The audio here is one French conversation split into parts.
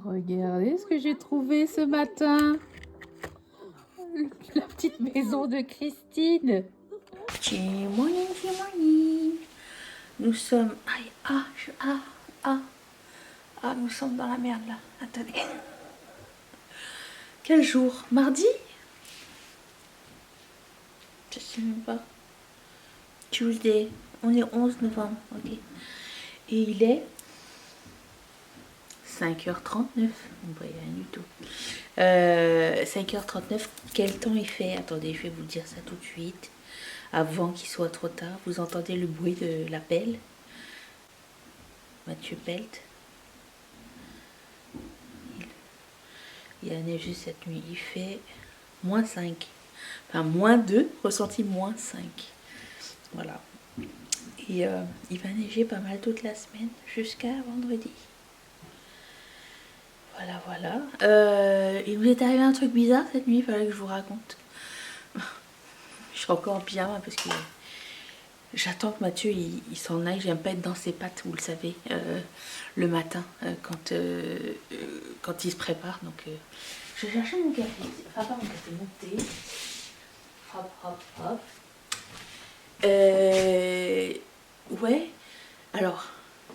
Regardez ce que j'ai trouvé ce matin. La petite maison de Christine. Tchimouni, tchimouni. Nous sommes... Aïe, ah, nous sommes dans la merde là. Attendez. Quel jour? Mardi? Je sais même pas. Tuesday. On est 11 novembre. Ok. Et il est 5h39. On voit rien du tout. 5h39. Quel temps il fait? Attendez, je vais vous dire ça tout de suite. Avant qu'il soit trop tard. Vous entendez le bruit de la pelle? Mathieu Pelt. Il a neigé cette nuit. Il fait -5. Enfin, -2, ressenti -5. Voilà. Et il va neiger pas mal toute la semaine jusqu'à vendredi. Voilà, voilà. Il vous est arrivé un truc bizarre cette nuit, il fallait que je vous raconte. Je suis encore en pyjama parce que j'attends que Mathieu il s'en aille. J'aime pas être dans ses pattes, vous le savez, le matin quand il se prépare. Donc je vais chercher mon café. Enfin, pas mon café, mon thé. Hop, hop, hop. Ouais. Alors,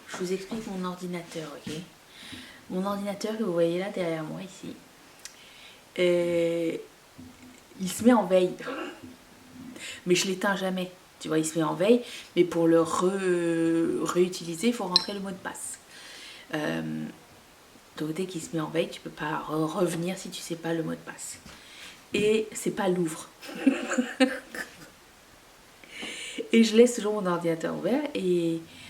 je vous explique mon ordinateur, ok? Mon ordinateur que vous voyez là derrière moi ici, il se met en veille. Mais je l'éteins jamais. Tu vois, il se met en veille, mais pour le réutiliser, il faut rentrer le mot de passe. Donc dès qu'il se met en veille, tu peux pas revenir si tu sais pas le mot de passe. Et c'est pas Louvre. Et je laisse toujours mon ordinateur ouvert,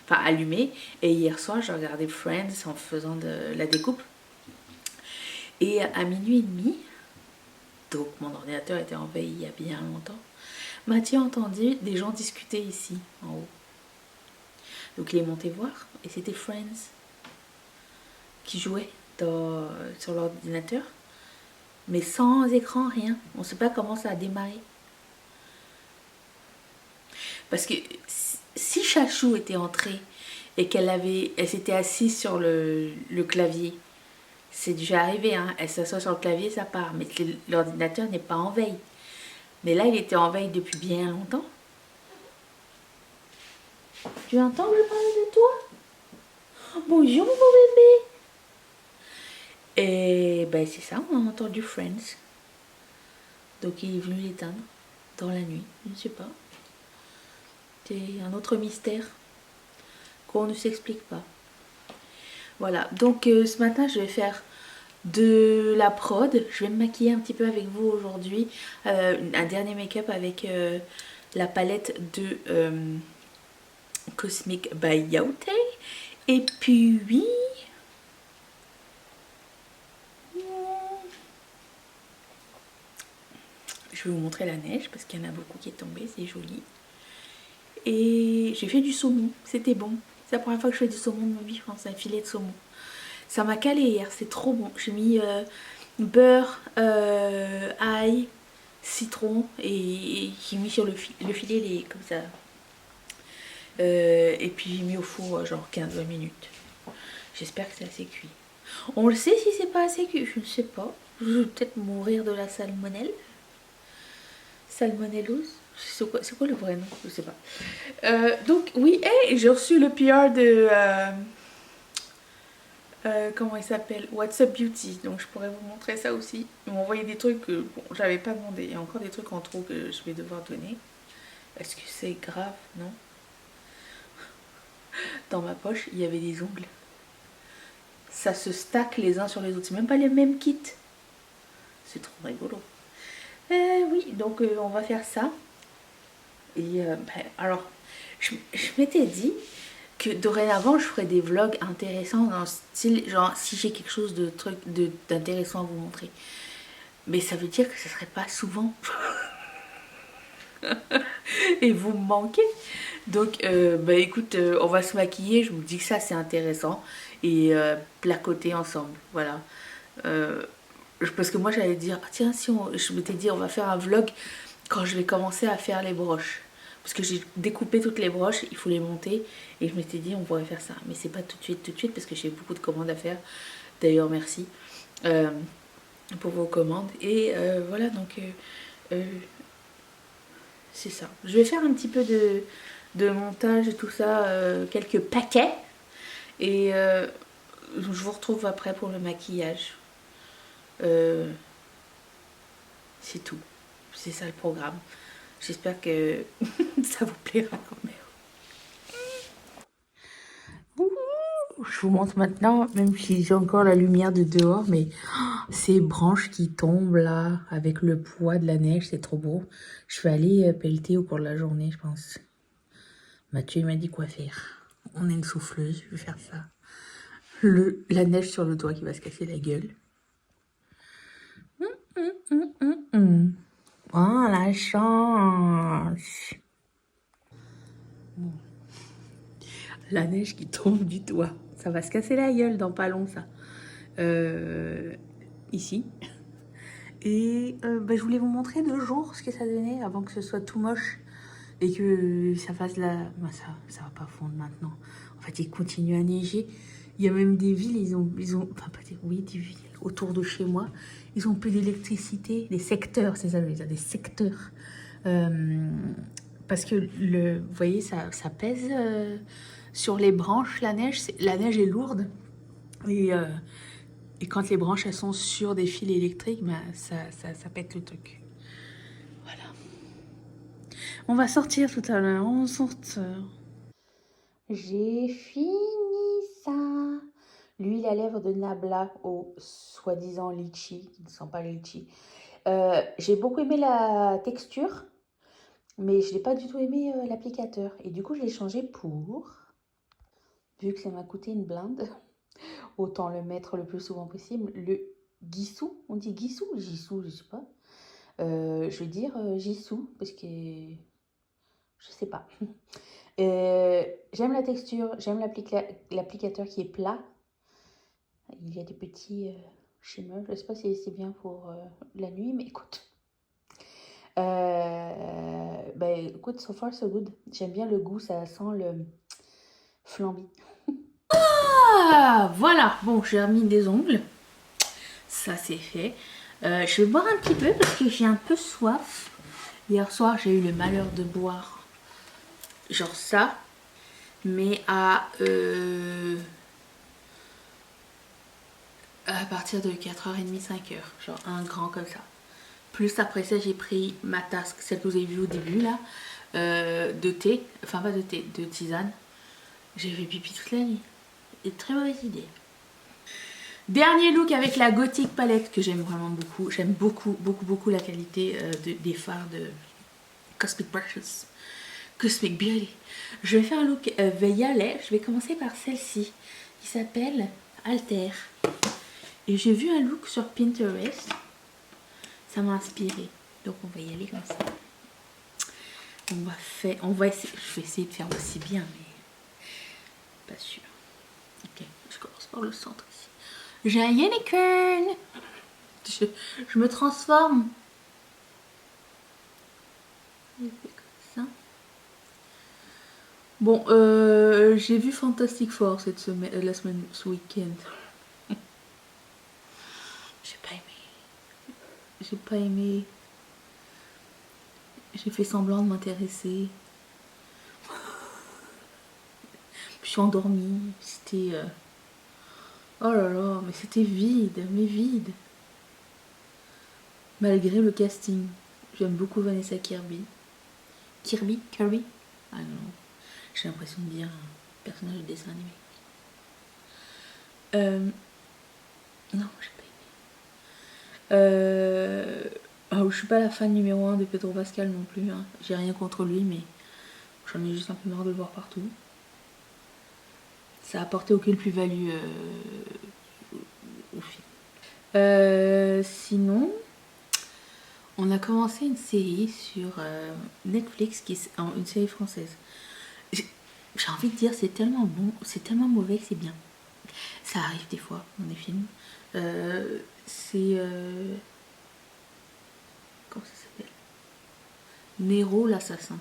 enfin allumé. Et hier soir, j'ai regardé Friends en faisant de la découpe. Et à minuit et demi, donc mon ordinateur était en veille il y a bien longtemps, Mathieu a entendu des gens discuter ici, en haut. Donc il est monté voir, et c'était Friends qui jouait sur l'ordinateur. Mais sans écran, rien. On ne sait pas comment ça a démarré. Parce que si Chachou était entrée et elle s'était assise sur le clavier, c'est déjà arrivé, hein. Elle s'assoit sur le clavier, ça part. Mais l'ordinateur n'est pas en veille. Mais là, il était en veille depuis bien longtemps. Tu entends me parler de toi? Bonjour, mon bébé. Et ben c'est ça, on a entendu Friends. Donc il est venu l'éteindre dans la nuit, je ne sais pas. C'est un autre mystère qu'on ne s'explique pas. Voilà, donc ce matin je vais faire de la prod. Je vais me maquiller un petit peu avec vous aujourd'hui. Un dernier make-up avec la palette de Cosmic by Yaote. Et puis oui, je vais vous montrer la neige parce qu'il y en a beaucoup qui est tombée, c'est joli. Et j'ai fait du saumon, c'était bon. C'est la première fois que je fais du saumon de ma vie, je pense, un filet de saumon. Ça m'a calé hier, c'est trop bon. J'ai mis beurre, ail, citron et j'ai mis sur le filet comme ça. Et puis j'ai mis au four genre 15-20 minutes. J'espère que c'est assez cuit. On le sait si c'est pas assez cuit, je ne sais pas. Je vais peut-être mourir de la salmonelle. Salmonellose. C'est quoi le vrai nom? Je sais pas. Donc oui, j'ai reçu le PR de comment il s'appelle, What's Up Beauty. Donc je pourrais vous montrer ça aussi. Ils m'ont envoyé des trucs que bon, j'avais pas demandé. Il y a encore des trucs en trop que je vais devoir donner. Est-ce que c'est grave? Non. Dans ma poche, il y avait des ongles. Ça se stack les uns sur les autres. C'est même pas les mêmes kits. C'est trop rigolo. Oui, donc on va faire ça. Et alors, je m'étais dit que dorénavant, je ferais des vlogs intéressants dans le style, genre si j'ai quelque chose d'intéressant à vous montrer. Mais ça veut dire que ce serait pas souvent. Et vous me manquez. Donc, écoute, on va se maquiller. Je vous dis que ça, c'est intéressant. Et placoter ensemble. Voilà. Parce que moi, j'allais dire, ah, tiens, je m'étais dit, on va faire un vlog quand je vais commencer à faire les broches. Parce que j'ai découpé toutes les broches, il faut les monter. Et je m'étais dit, on pourrait faire ça. Mais c'est pas tout de suite, parce que j'ai beaucoup de commandes à faire. D'ailleurs, merci pour vos commandes. Et voilà, donc c'est ça. Je vais faire un petit peu de montage et tout ça, quelques paquets. Et je vous retrouve après pour le maquillage. C'est tout. C'est ça le programme. J'espère que ça vous plaira quand même. Je vous montre maintenant, même si j'ai encore la lumière de dehors, mais ces branches qui tombent là, avec le poids de la neige, c'est trop beau. Je vais aller pelleter au cours de la journée, je pense. Mathieu, il m'a dit quoi faire. On a une souffleuse, je vais faire ça. La neige sur le toit qui va se casser la gueule. Oh, la chance. Bon. La neige qui tombe du toit. Ça va se casser la gueule dans pas long, ça. Ici. Et je voulais vous montrer 2 jours ce que ça donnait avant que ce soit tout moche et que ça fasse la... ça va pas fondre maintenant. En fait, il continue à neiger. Il y a même des villes, ils ont enfin, pas des, oui, des villes autour de chez moi. Ils ont plus d'électricité, des secteurs, c'est ça, des secteurs. Parce que, vous voyez, ça pèse sur les branches, la neige. La neige est lourde. Et quand les branches elles sont sur des fils électriques, ça pète le truc. Voilà. On va sortir tout à l'heure. On sort. J'ai fini ça. L'huile à lèvres de Nabla au soi-disant litchi, qui ne sent pas le litchi. J'ai beaucoup aimé la texture, mais je n'ai pas du tout aimé l'applicateur. Et du coup, je l'ai changé pour... Vu que ça m'a coûté une blinde, autant le mettre le plus souvent possible. Le Gisou, on dit Gisou ou Jisou, je sais pas. Je vais dire Jisou, parce que je sais pas. J'aime la texture, j'aime l'applicateur qui est plat. Il y a des petits shimmers, je sais pas si c'est bien pour la nuit, mais écoute. Écoute, so far so good. J'aime bien le goût, ça sent le flambi. Ah, voilà, bon, j'ai remis des ongles. Ça, c'est fait. Je vais boire un petit peu parce que j'ai un peu soif. Hier soir, j'ai eu le malheur de boire genre ça, mais à partir de 4h30, 5h, genre un grand comme ça. Plus après ça, j'ai pris ma tasse, celle que vous avez vue au début là, de thé, enfin pas de thé, de tisane. J'ai fait pipi toute la nuit. Et très mauvaise idée. Dernier look avec la Gothic palette que j'aime vraiment beaucoup. J'aime beaucoup la qualité des fards de Cosmic Brushes. Cosmic Beauty. Je vais faire un look violet. Je vais commencer par celle-ci qui s'appelle Alter. Et j'ai vu un look sur Pinterest. Ça m'a inspiré. Donc on va y aller comme ça. On va essayer. Je vais essayer de faire aussi bien, mais pas sûr. Ok, je commence par le centre ici. J'ai un unicorn. Je me transforme. Comme ça. Bon, j'ai vu Fantastic Four cette semaine, ce week-end. J'ai pas aimé. J'ai pas aimé. J'ai fait semblant de m'intéresser. Je suis endormie. C'était... Oh là là, mais c'était vide, mais vide. Malgré le casting. J'aime beaucoup Vanessa Kirby. Kirby? Ah non. J'ai l'impression de dire un personnage de dessin animé. Non, j'ai pas aimé. Je suis pas la fan numéro 1 de Pedro Pascal non plus. Hein. J'ai rien contre lui, mais j'en ai juste un peu marre de le voir partout. Ça a apporté aucune plus-value au film. Sinon, on a commencé une série sur Netflix, une série française. J'ai envie de dire, c'est tellement bon, c'est tellement mauvais que c'est bien. Ça arrive des fois dans des films. C'est... comment ça s'appelle? Nero l'assassin.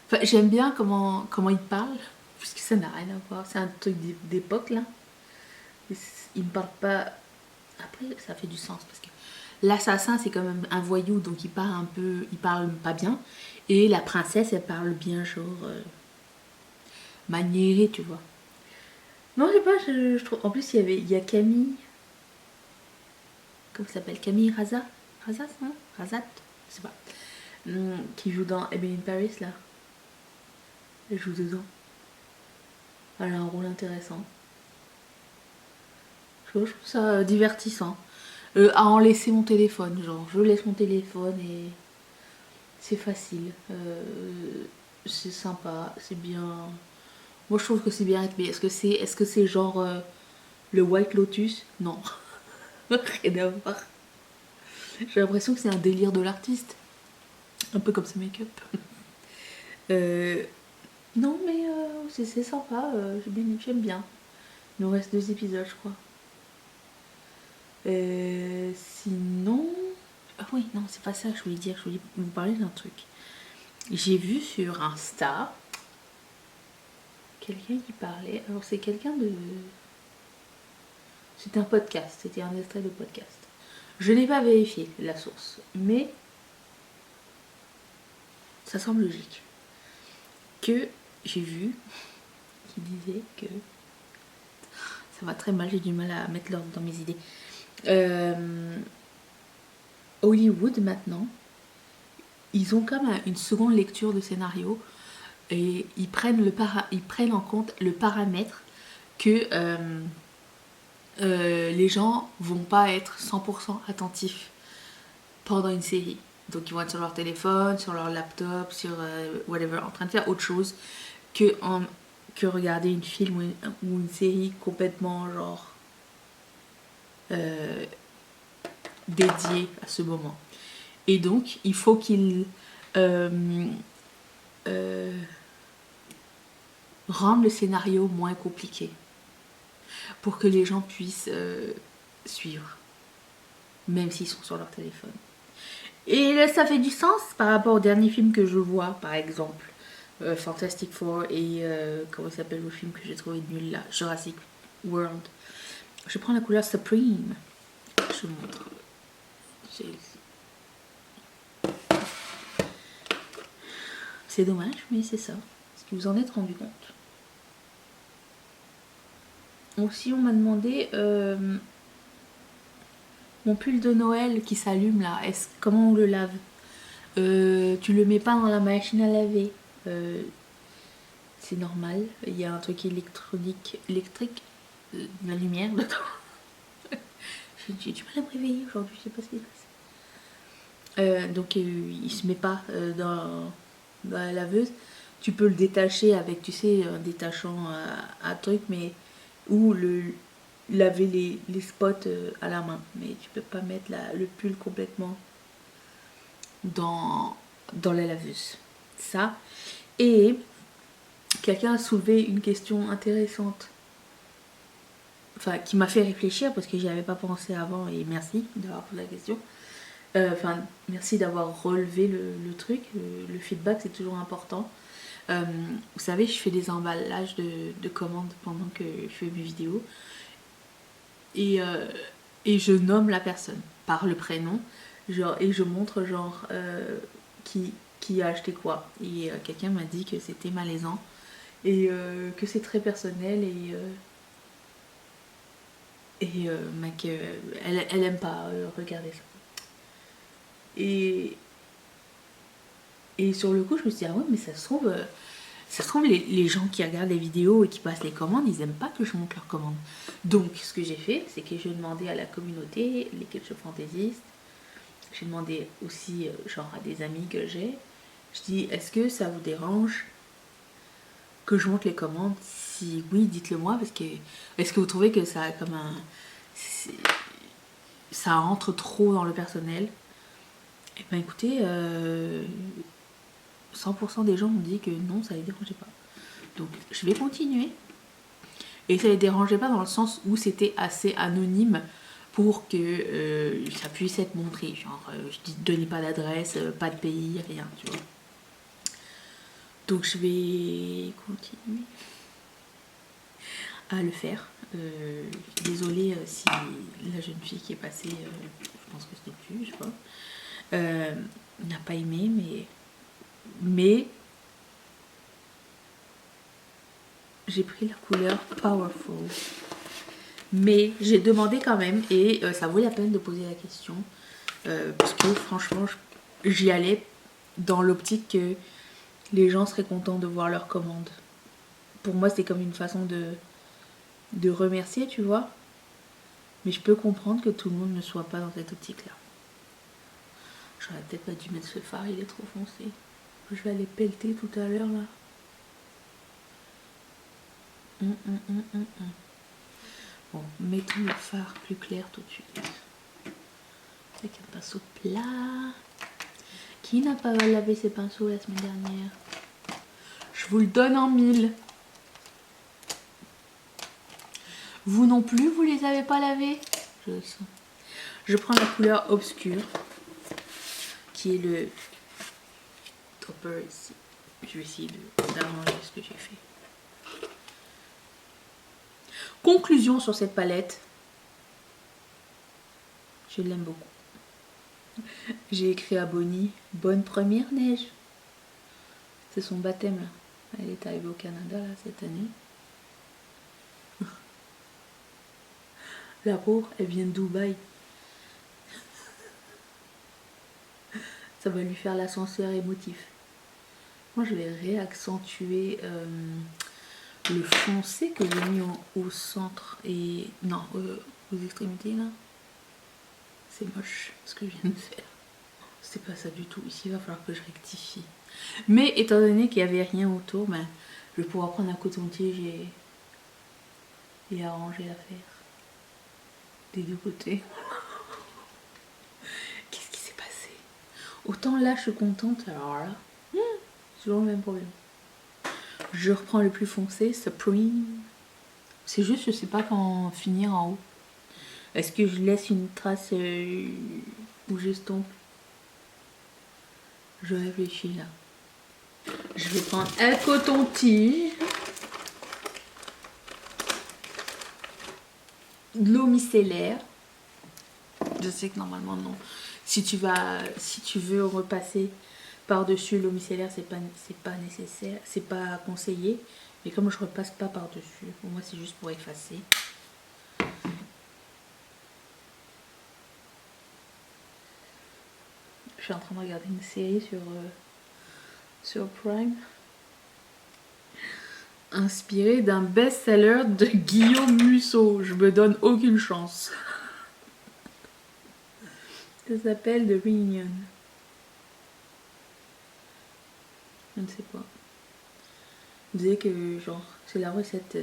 Enfin, j'aime bien comment il parle, puisque ça n'a rien à voir. C'est un truc d'époque, là. il me parle pas. Après, ça fait du sens parce que l'assassin, c'est quand même un voyou, donc il parle pas bien. Et la princesse, elle parle bien, genre maniérée, tu vois. Non, je sais pas, je trouve. En plus, il y a Camille. Comment ça s'appelle? Camille Razat, non? Razat? Je sais pas. Qui joue dans Emily in Paris, là. Elle joue dedans. Elle a un rôle intéressant. Je trouve ça divertissant. À en laisser mon téléphone, genre je laisse mon téléphone et c'est facile. C'est sympa, c'est bien. Moi je trouve que c'est bien rythmé. Est-ce que c'est genre le White Lotus? Non. Rien à voir. J'ai l'impression que c'est un délire de l'artiste. Un peu comme ce make-up. Non mais c'est sympa, j'aime bien. Il nous reste 2 épisodes je crois. Sinon... Ah oui, non, c'est pas ça que je voulais dire. Je voulais vous parler d'un truc. J'ai vu sur Insta quelqu'un qui parlait. Alors, c'est quelqu'un de. C'était un podcast. C'était un extrait de podcast. Je n'ai pas vérifié la source. Mais. Ça semble logique. Que j'ai vu. Qui disait que. Ça va très mal. J'ai du mal à mettre l'ordre dans mes idées. Hollywood maintenant. Ils ont comme une seconde lecture de scénario et ils prennent en compte le paramètre que les gens vont pas être 100% attentifs pendant une série. Donc ils vont être sur leur téléphone, sur leur laptop, sur whatever, en train de faire autre chose que regarder une film ou une série complètement genre dédiée à ce moment. Et donc il faut qu'ils rendre le scénario moins compliqué pour que les gens puissent suivre, même s'ils sont sur leur téléphone. Et là, ça fait du sens par rapport au dernier film que je vois, par exemple Fantastic Four et comment s'appelle le film que j'ai trouvé nul là, Jurassic World. Je prends la couleur Supreme. Je vous montre. C'est dommage, mais c'est ça. Est-ce que vous en êtes rendu compte? Aussi, on m'a demandé mon pull de Noël qui s'allume là. Comment on le lave? Tu le mets pas dans la machine à laver. C'est normal. Il y a un truc électrique, la lumière dedans. J'ai du mal à me réveiller aujourd'hui. Je sais pas ce qui se passe. Donc il se met pas dans la laveuse. Tu peux le détacher avec, tu sais, un détachant à truc, mais ou laver les spots à la main, mais tu peux pas mettre le pull complètement dans la laveuse. Ça. Et quelqu'un a soulevé une question intéressante, enfin qui m'a fait réfléchir parce que j'y avais pas pensé avant, et merci d'avoir posé la question. Merci d'avoir relevé le truc. Le feedback, c'est toujours important. Vous savez, je fais des emballages de commandes pendant que je fais mes vidéos. Et je nomme la personne par le prénom. Genre, et je montre genre qui a acheté quoi. Et quelqu'un m'a dit que c'était malaisant. Et que c'est très personnel. Elle aime pas regarder ça. Et sur le coup, je me suis dit, ah ouais, mais ça se trouve, les gens qui regardent les vidéos et qui passent les commandes, ils aiment pas que je montre leurs commandes. Donc, ce que j'ai fait, c'est que j'ai demandé à la communauté, les ketchup fantaisistes, j'ai demandé aussi, genre, à des amis que j'ai, je dis, est-ce que ça vous dérange que je montre les commandes? Si oui, dites-le moi, parce que est-ce que vous trouvez que ça a comme ça entre trop dans le personnel? Eh ben écoutez, 100% des gens ont dit que non, ça les dérangeait pas. Donc je vais continuer. Et ça les dérangeait pas dans le sens où c'était assez anonyme pour que ça puisse être montré. Genre, je dis, donnez pas d'adresse, pas de pays, rien, tu vois. Donc je vais continuer. à le faire. Désolée si la jeune fille qui est passée, je pense que c'était plus, je sais pas, n'a pas aimé, mais j'ai pris la couleur Powerful. Mais j'ai demandé quand même et ça vaut la peine de poser la question parce que franchement j'y allais dans l'optique que les gens seraient contents de voir leur commande. Pour moi c'est comme une façon de remercier, tu vois. Mais je peux comprendre que tout le monde ne soit pas dans cette optique là. J'aurais peut-être pas dû mettre ce fard, il est trop foncé. Je vais aller pelleter tout à l'heure là. Bon, mettons le fard plus clair tout de suite. Avec un pinceau plat. Qui n'a pas lavé ses pinceaux la semaine dernière? Je vous le donne en 1000. Vous non plus, vous les avez pas lavés? Je le sens. Je prends la couleur obscure, qui est le topper ici. Je vais essayer d'arranger ce que j'ai fait. Conclusion sur cette palette. Je l'aime beaucoup. J'ai écrit à Bonnie, bonne première neige. C'est son baptême là. Elle est arrivée au Canada là cette année. La pauvre, elle vient de Dubaï. Ça va lui faire l'ascenseur émotif. Moi je vais réaccentuer le foncé que j'ai mis au centre et non aux extrémités là. C'est moche ce que je viens de faire. C'est pas ça du tout. Ici il va falloir que je rectifie. Mais étant donné qu'il n'y avait rien autour, ben, je vais pouvoir prendre un coton-tige et arranger l'affaire. Des deux côtés. Qu'est-ce qui s'est passé? Autant là je suis contente, alors là, c'est toujours le même problème. Je reprends le plus foncé, Supreme. C'est juste, je sais pas quand finir en haut. Est-ce que je laisse une trace où j'estompe? Je réfléchis là. Je vais prendre un coton-tige. De l'eau micellaire. Je sais que normalement non. Si tu veux repasser par-dessus l'eau micellaire, c'est pas nécessaire, c'est pas conseillé. Mais comme je repasse pas par-dessus, pour moi c'est juste pour effacer. Je suis en train de regarder une série sur Prime. Inspirée d'un best-seller de Guillaume Musso. Je me donne aucune chance. Ça s'appelle The Reunion. Je ne sais pas. Vous disait que genre c'est la recette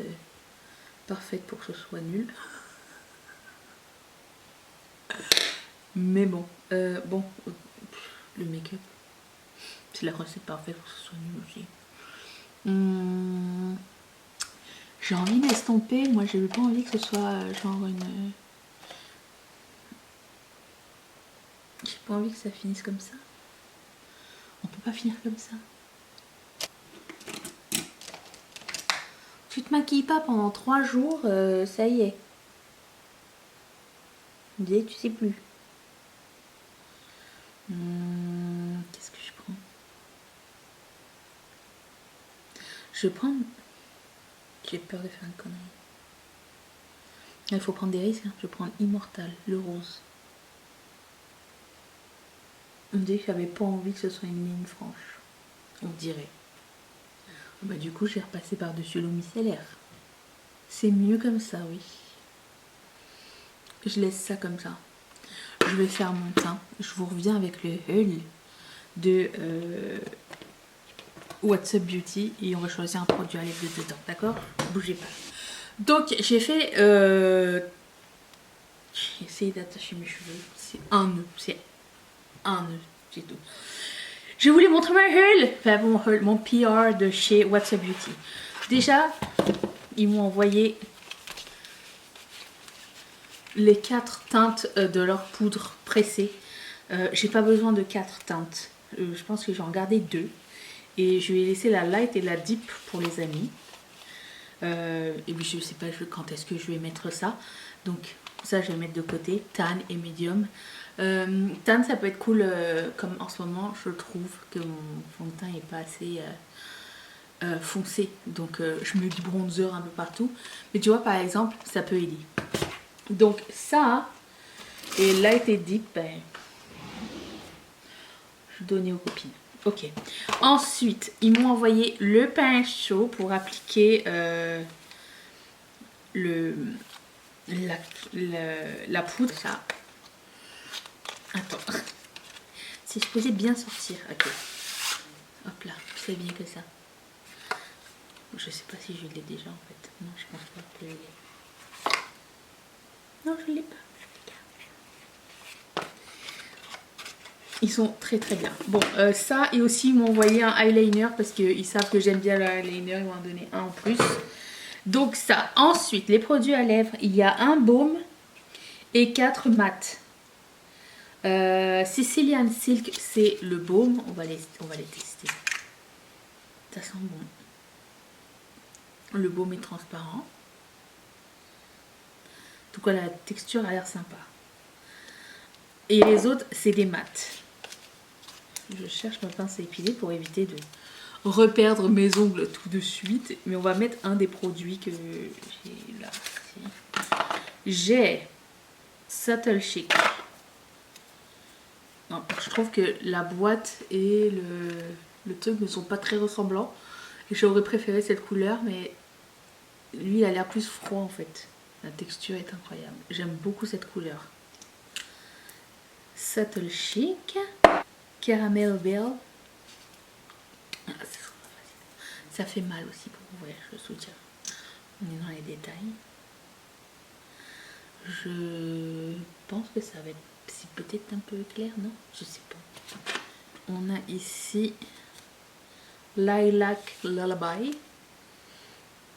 parfaite pour que ce soit nul. Mais bon, le make-up, c'est la recette parfaite pour que ce soit nul aussi. J'ai envie d'estomper. Moi, j'ai pas envie que ce soit genre une. J'ai pas envie que ça finisse comme ça. On peut pas finir comme ça. Tu te maquilles pas pendant 3 jours, ça y est. On dirait que tu sais plus. Qu'est-ce que je prends? Je vais prendre... J'ai peur de faire une connerie. Il faut prendre des risques. Hein. Je vais prendre Immortal, le rose. On dirait que j'avais pas envie que ce soit une ligne franche. On dirait. Bah, du coup, j'ai repassé par-dessus l'eau micellaire. C'est mieux comme ça, oui. Je laisse ça comme ça. Je vais faire mon teint. Je vous reviens avec le haul de What's Up Beauty et on va choisir un produit à l'aide de dedans, d'accord? Bougez pas. Donc j'ai fait j'ai essayé d'attacher mes cheveux. C'est un nœud, c'est tout. Je voulais montrer mon haul, enfin mon PR de chez What's Up Beauty. Déjà, ils m'ont envoyé les 4 teintes de leur poudre pressée. J'ai pas besoin de 4 teintes. Je pense que j'en gardais 2. Et je vais laisser la light et la deep pour les amis. Et puis je sais pas quand est-ce que je vais mettre ça. Donc ça je vais mettre de côté, tan et medium. Tan ça peut être cool comme en ce moment je trouve que mon fond de teint est pas assez foncé. Donc je mets du bronzer un peu partout. Mais tu vois par exemple ça peut aider. Donc ça et Light et Deep, ben, je donnais aux copines. Ok. Ensuite, ils m'ont envoyé le pinceau pour appliquer la poudre. Ça. Attends. C'est supposé bien sortir. Ok. Hop là. C'est bien que ça. Je sais pas si je l'ai déjà en fait. Non, je pense pas que je l'ai. Non, je l'ai pas. Ils sont très très bien. Bon, ça et aussi ils m'ont envoyé un eyeliner parce qu'ils savent que j'aime bien le eyeliner. Ils m'ont donné un en plus. Donc ça. Ensuite, les produits à lèvres. Il y a un baume et 4 mat. Sicilian Silk, c'est le baume. On va les tester. Ça sent bon. Le baume est transparent. En tout cas, la texture a l'air sympa. Et les autres, c'est des mats. Je cherche ma pince à épiler pour éviter de reperdre mes ongles tout de suite. Mais on va mettre un des produits que j'ai là. J'ai Subtle Chic. Non, je trouve que la boîte et le truc ne sont pas très ressemblants. Et j'aurais préféré cette couleur, mais lui, il a l'air plus froid en fait. La texture est incroyable. J'aime beaucoup cette couleur. Subtle Chic. Caramel Bell. Ah, ça fait mal aussi pour ouvrir, je soutiens. On est dans les détails. Je pense que ça va être peut-être un peu clair, non? Je sais pas. On a ici Lilac Lullaby.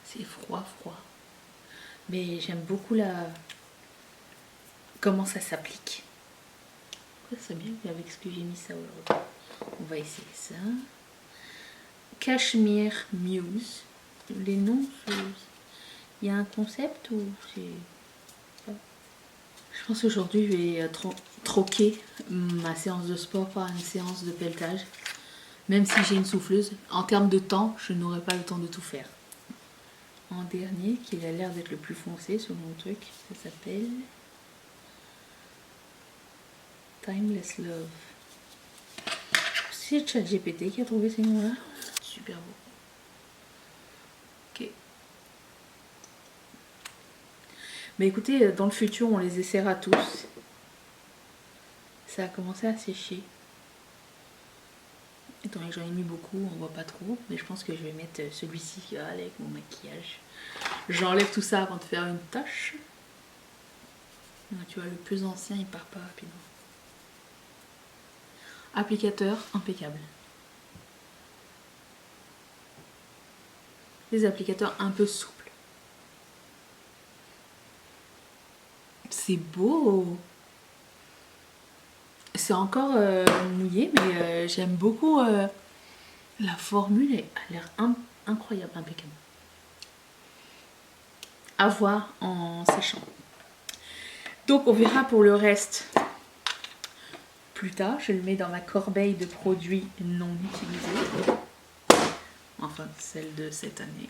C'est froid. Mais j'aime beaucoup comment ça s'applique. C'est bien avec ce que j'ai mis ça aujourd'hui. On va essayer ça. Cashmere Muse. Les noms, il y a un concept ou c'est... Je pense qu'aujourd'hui je vais troquer ma séance de sport par une séance de pelletage. Même si j'ai une souffleuse, en termes de temps, je n'aurai pas le temps de tout faire. En dernier, qui a l'air d'être le plus foncé selon le truc, ça s'appelle Timeless Love. C'est ChatGPT qui a trouvé ces noms-là. Super beau. Ok. Mais écoutez, dans le futur, on les essaiera tous. Ça a commencé à sécher. Étant donné que j'en ai mis beaucoup, on voit pas trop. Mais je pense que je vais mettre celui-ci avec mon maquillage. J'enlève tout ça avant de faire une tâche. Tu vois, le plus ancien, il part pas rapidement. Applicateur impeccable. Les applicateurs un peu souples. C'est beau. C'est encore mouillé, mais j'aime beaucoup la formule. Elle a l'air incroyable, impeccable. À voir en séchant. Donc on verra pour le reste plus tard. Je le mets dans ma corbeille de produits non utilisés. Enfin, celle de cette année.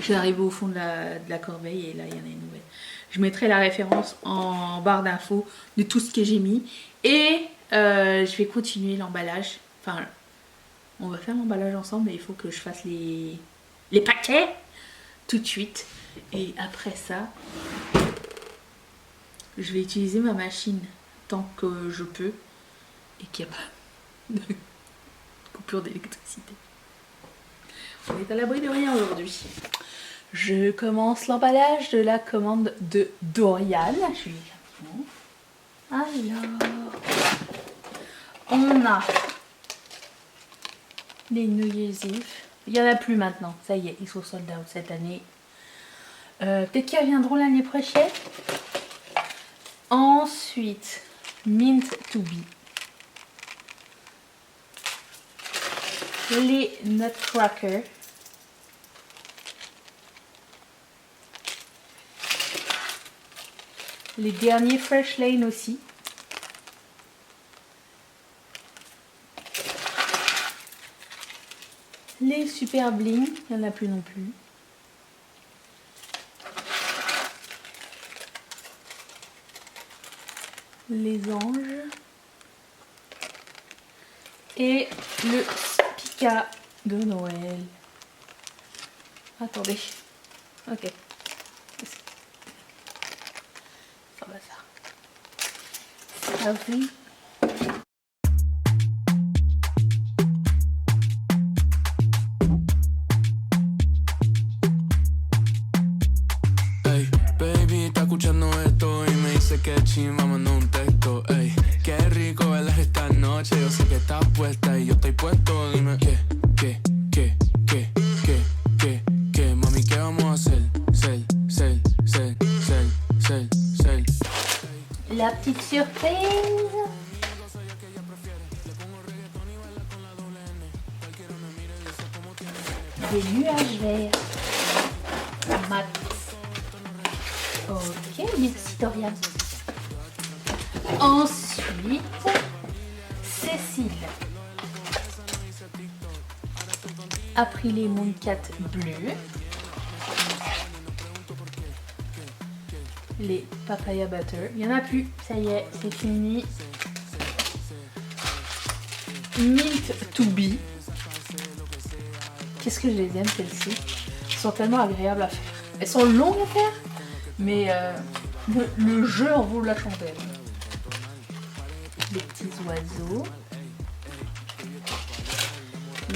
J'arrive au fond de la corbeille et là, il y en a une nouvelle. Je mettrai la référence en barre d'infos de tout ce que j'ai mis. Et je vais continuer l'emballage. Enfin, on va faire l'emballage ensemble, mais il faut que je fasse les paquets tout de suite. Et après ça, je vais utiliser ma machine tant que je peux et qu'il n'y a pas de coupure d'électricité. On est à l'abri de rien aujourd'hui. Je commence l'emballage de la commande de Dorian. Je suis alors, on a les New Year's Eve. Il n'y en a plus maintenant. Ça y est, ils sont sold out cette année. Peut-être qu'ils reviendront l'année prochaine. Ensuite, Mint to Be. Les Nutcracker. Les derniers Fresh Lane aussi. Les Super Bling, il n'y en a plus non plus. Les anges. Et le Spica de Noël. Attendez. Ok. Ça va ça. Ça oui. Hey, baby, está escuchando esto y me dice que chimba, mandó un texto. Ey, qué rico bailar esta noche. Yo sé que estás puesta y yo estoy puesto. Dime qué, mami, ¿qué vamos a hacer? Cel. La petite surprise. Des nuages verts. Mat. Ok, merci Dorian. Ensuite, Cécile. A pris les Mooncat bleus. Les Papaya Butter. Il n'y en a plus. Ça y est, c'est fini. Mint to be. Qu'est-ce que je les aime celles-ci. Elles sont tellement agréables à faire. Elles sont longues à faire, mais le jeu en vaut la chandelle. Les petits oiseaux.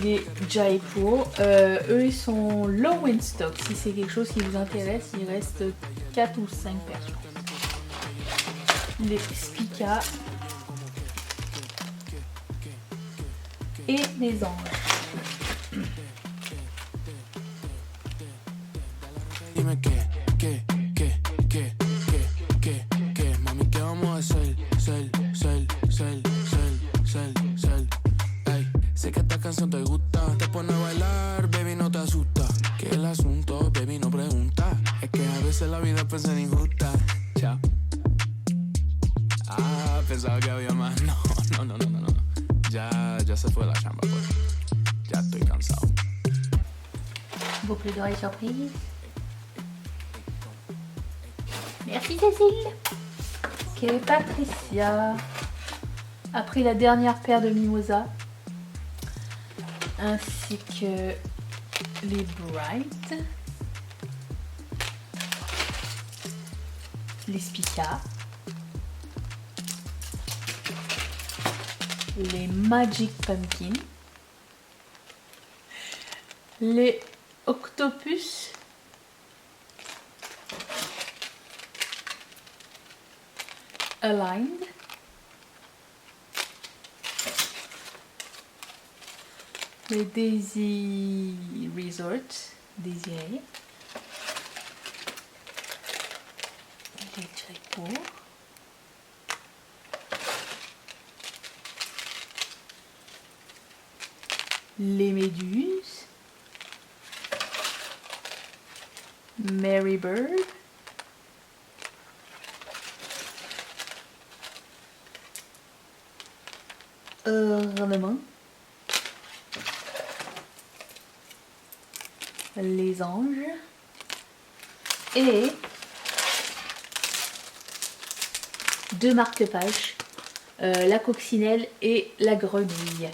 Les Jaipur. Eux, ils sont low in stock. Si c'est quelque chose qui vous intéresse, il reste 4 ou 5 versions. Les Spica. Et les anges. Dime qué, mami, ¿qué vamos a hacer? Cel. Ey, sé que esta canción te gusta, te pone a bailar, baby, no te asusta. Que el asunto, baby, no pregunta. Es que a veces la vida puede ser injusta. Chao. Ah, pensaba que había más. No. Ya se fue la chamba, pues. Ya estoy cansado. Boucle d'oreille surprise. Merci Cécile. Ok, Patricia a pris la dernière paire de mimosa ainsi que les Bright, les Spica, les Magic Pumpkin, les Octopus, Aligned, les Daisy Resort, Désiré, les Jaipur, les Méduses, Mary Bird, ornements, les anges et deux marque-pages, la coccinelle et la grenouille.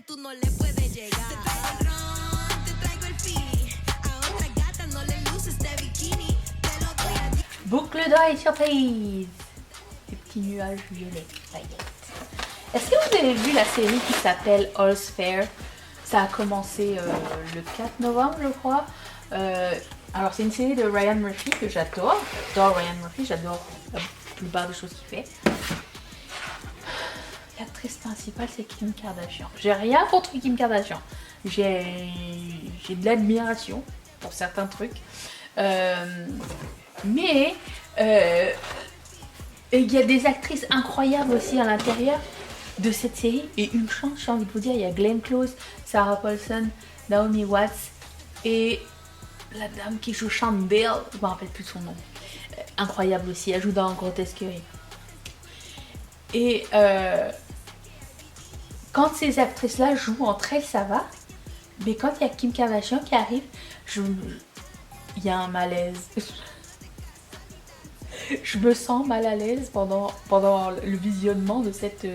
Tú no le puedes llegar. Te traigo el ron, te traigo el fili. A otra gata no le luces de bikini. Te lo doy a ti. Boucle d'oreille surprise. Des petits nuages violets, paillettes. Est-ce que vous avez vu la série qui s'appelle All's Fair? Ça a commencé le 4 novembre, je crois. Alors c'est une série de Ryan Murphy que j'adore. J'adore Ryan Murphy, j'adore la plupart des choses qu'il fait. L'actrice principale c'est Kim Kardashian. J'ai rien contre Kim Kardashian. J'ai de l'admiration pour certains trucs. Mais il y a des actrices incroyables aussi à l'intérieur de cette série. Et une chance, j'ai envie de vous dire, il y a Glenn Close, Sarah Paulson, Naomi Watts et la dame qui joue Chandler, je ne me rappelle plus de son nom. Incroyable aussi, elle joue dans Grotesquerie. Et quand ces actrices-là jouent entre elles, ça va. Mais quand il y a Kim Kardashian qui arrive, il y a un malaise. Je me sens mal à l'aise pendant le visionnement de cette...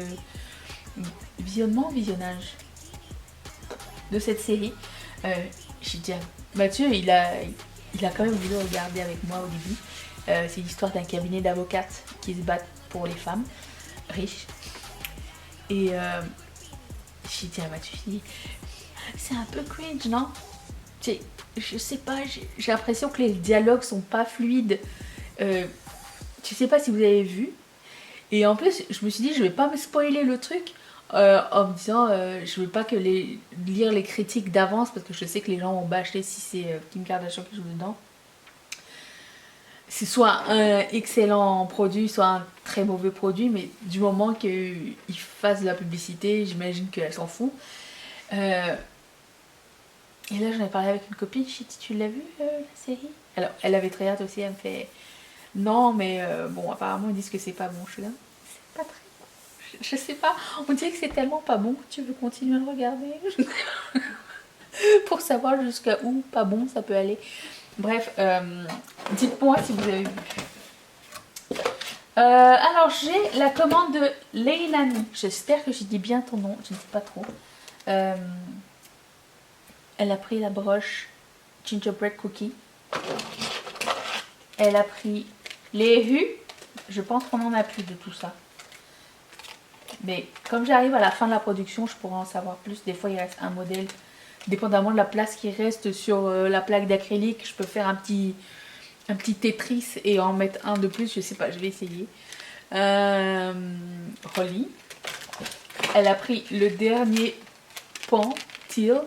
visionnage de cette série. J'ai dit à Mathieu, il a quand même voulu regarder avec moi au début. C'est l'histoire d'un cabinet d'avocates qui se battent pour les femmes riches. Et j'ai dit à Mathieu, c'est un peu cringe, non? Je sais pas, j'ai l'impression que les dialogues sont pas fluides. Je sais pas si vous avez vu. Et en plus, je me suis dit, je vais pas me spoiler le truc en me disant, je veux pas que lire les critiques d'avance parce que je sais que les gens vont bâcher si c'est Kim Kardashian qui joue dedans. C'est soit un excellent produit, soit un très mauvais produit, mais du moment qu'ils fassent de la publicité, j'imagine qu'elle s'en fout. Et là, j'en ai parlé avec une copine, je lui ai dit, tu l'as vu la série? Alors, elle avait très hâte aussi, elle me fait, non, mais bon, apparemment, ils disent que c'est pas bon. Je suis là, c'est pas très bon. Je sais pas, on dirait que c'est tellement pas bon que tu veux continuer à le regarder. Pour savoir jusqu'à où pas bon ça peut aller. Bref, dites-moi si vous avez vu. Alors, j'ai la commande de Leilani. J'espère que j'ai dit bien ton nom, je ne sais pas trop. Elle a pris la broche Gingerbread Cookie. Elle a pris les hues. Je pense qu'on n'en a plus de tout ça. Mais comme j'arrive à la fin de la production, je pourrais en savoir plus. Des fois, il reste un modèle. Dépendamment de la place qui reste sur la plaque d'acrylique, je peux faire un petit Tetris et en mettre un de plus. Je sais pas, je vais essayer. Rolly. Elle a pris le dernier pan Teal.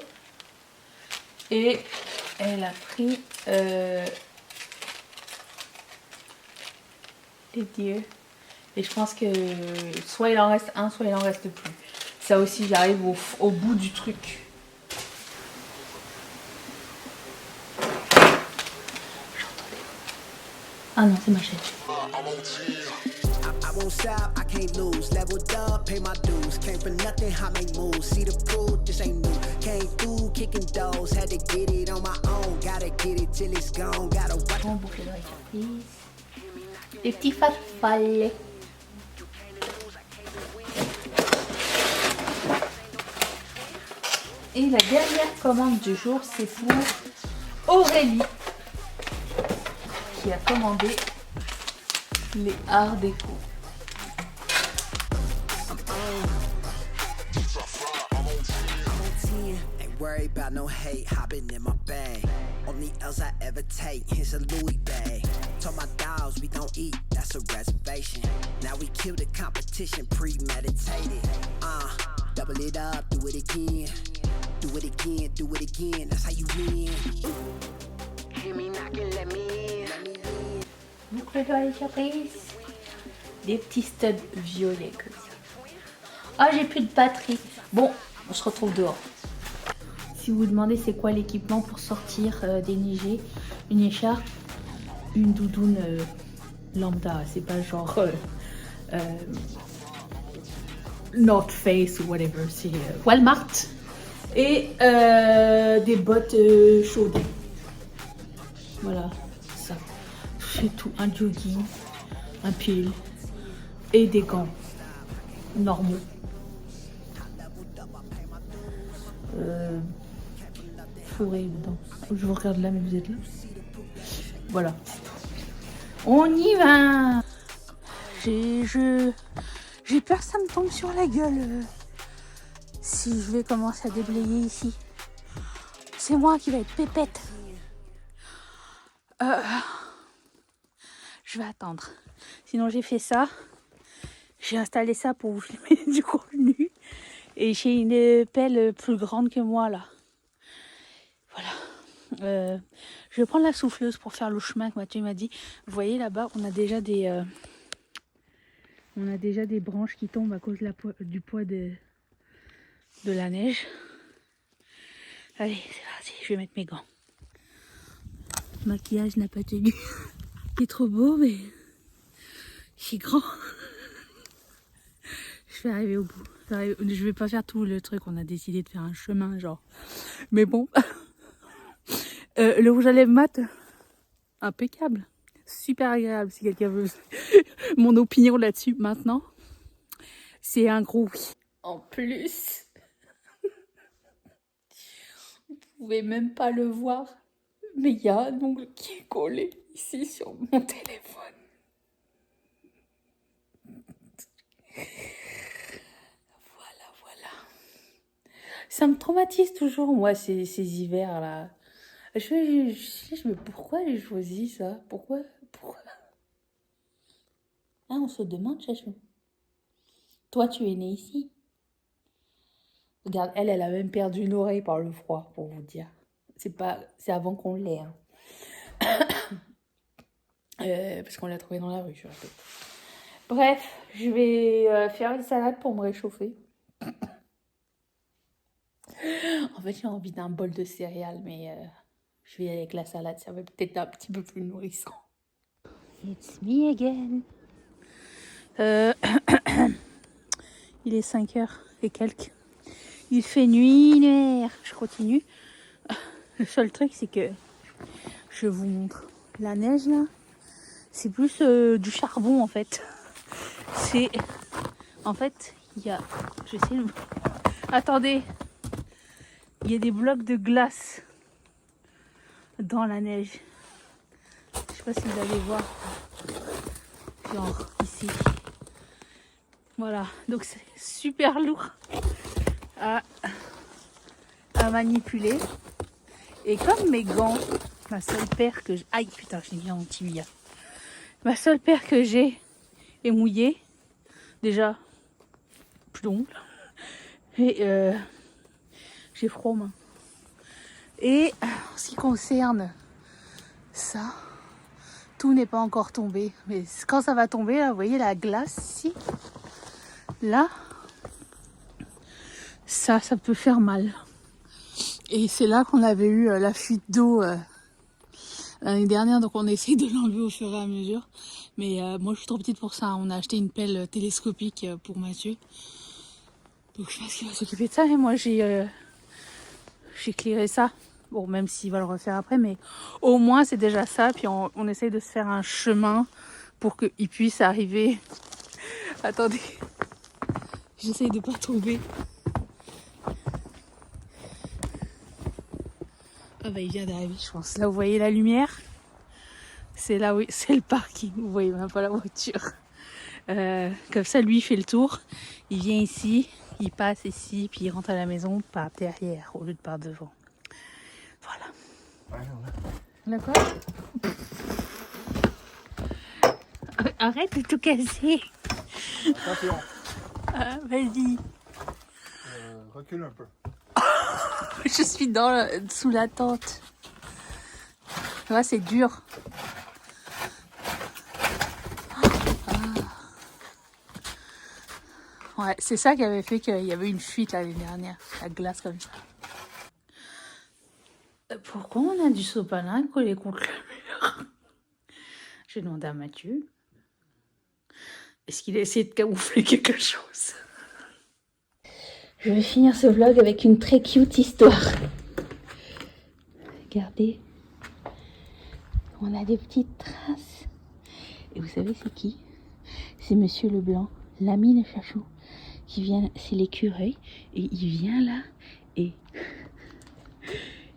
Et elle a pris les dieux. Et je pense que soit il en reste un, soit il en reste plus. Ça aussi, j'arrive au bout du truc. Ah non, c'est ma chaîne. I won't stop, I can't lose. Leveled up, pay my dues. Came for nothing, I make moves. See the proof, this ain't new. Came through, kicking doors. Had to get it on my own. Gotta get it till it's gone. Gotta watch. On boucle d'oreille surprise. Des petits farfalles. Et la dernière commande du jour, c'est pour Aurélie, qui a commandé les Art Déco. Ain't worried about no hate, hopping in my bag. Only else I ever take, here's a Louis bag. Told my dogs we don't eat, that's a reservation. Now we kill the competition, premeditated. Double it up, do it again. Do it again, do it again, that's how you win. Hear me knocking, let me in. Boucle d'oreille surprise. Des petits studs violets comme ça. Ah, j'ai plus de batterie. Bon, on se retrouve dehors. Si vous vous demandez c'est quoi l'équipement pour sortir déneigé, une écharpe, une doudoune lambda, c'est pas genre North Face ou whatever, c'est Walmart. Et des bottes chaudes. Voilà, ça. C'est tout, un jogging, un pull et des gants normaux. Fourré dedans. Je vous regarde là, mais vous êtes là. Voilà, c'est tout. On y va. J'ai peur que ça me tombe sur la gueule si je vais commencer à déblayer ici. C'est moi qui vais être pépette. Je vais attendre. Sinon j'ai fait ça. J'ai installé ça pour vous filmer du contenu. Et j'ai une pelle plus grande que moi là. Voilà. Je vais prendre la souffleuse pour faire le chemin que Mathieu m'a dit. Vous voyez là-bas, on a déjà des branches qui tombent à cause du poids de la neige. Allez, c'est parti, je vais mettre mes gants. Le maquillage n'a pas tenu. Il est trop beau, mais c'est grand. Je vais arriver au bout. Je vais pas faire tout le truc, on a décidé de faire un chemin, genre. Mais bon. Le rouge à lèvres mat, impeccable. Super agréable, si quelqu'un veut mon opinion là-dessus maintenant. C'est un gros oui. En plus, vous pouvez même pas le voir, mais il y a un ongle qui est collé ici sur mon téléphone. Voilà. Ça me traumatise toujours, moi, ces hivers-là. Je me pourquoi j'ai choisi ça? Pourquoi? Ah, on se demande, Chachou. Toi, tu es né ici. Regarde, elle a même perdu une oreille par le froid, pour vous dire. C'est avant qu'on l'ait. Hein. Parce qu'on l'a trouvé dans la rue, je répète. Bref, je vais faire une salade pour me réchauffer. En fait, j'ai envie d'un bol de céréales, mais je vais y aller avec la salade. Ça va peut-être un petit peu plus nourrissant. It's me again. Il est 5h et quelques. Il fait nuit. Je continue. Le seul truc, c'est que je vous montre la neige là. C'est plus du charbon en fait. En fait, il y a. Attendez. Il y a des blocs de glace dans la neige. Je sais pas si vous allez voir. Genre ici. Voilà. Donc c'est super lourd à manipuler. Et comme mes gants, ma seule paire que j'ai... Aïe putain, j'ai mis en tibia. Ma seule paire que j'ai est mouillée. Déjà, plus d'ongles. Et j'ai froid aux mains. Et en ce qui concerne ça, tout n'est pas encore tombé. Mais quand ça va tomber, là, vous voyez la glace ici. Là, ça peut faire mal. Et c'est là qu'on avait eu la fuite d'eau l'année dernière. Donc on essaye de l'enlever au fur et à mesure. Mais moi je suis trop petite pour ça. On a acheté une pelle télescopique pour Mathieu. Donc je pense qu'il va s'occuper de ça. Et moi j'ai éclairé ça. Bon, même s'il va le refaire après. Mais au moins c'est déjà ça. Puis on essaye de se faire un chemin pour qu'il puisse arriver. Attendez. J'essaye de pas tomber. Ah bah il vient d'arriver, je pense. Là vous voyez la lumière, c'est là où c'est le parking. Vous voyez même pas la voiture. Comme ça lui il fait le tour. Il vient ici, il passe ici, puis il rentre à la maison par derrière au lieu de par devant. Voilà. D'accord. Arrête de tout casser. Attention. Vas-y. Recule un peu. Je suis sous la tente. Là, c'est dur. Ouais, c'est ça qui avait fait qu'il y avait une fuite l'année dernière. La glace comme ça. Pourquoi on a du sopalin collé contre le mur? J'ai demandé à Mathieu. Est-ce qu'il a essayé de camoufler quelque chose? Je vais finir ce vlog avec une très cute histoire. Regardez. On a des petites traces. Et vous savez c'est qui? C'est Monsieur Leblanc, l'ami de Chachou, qui vient, c'est l'écureuil. Et il vient là et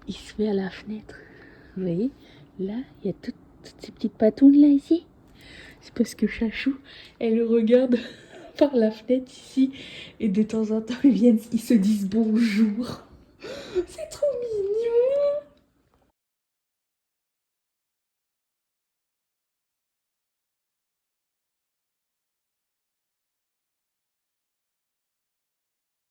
il se met à la fenêtre. Vous voyez? Là, il y a toutes ces petites patounes là ici. C'est parce que Chachou, elle le regarde par la fenêtre ici et de temps en temps ils se disent bonjour. C'est trop mignon.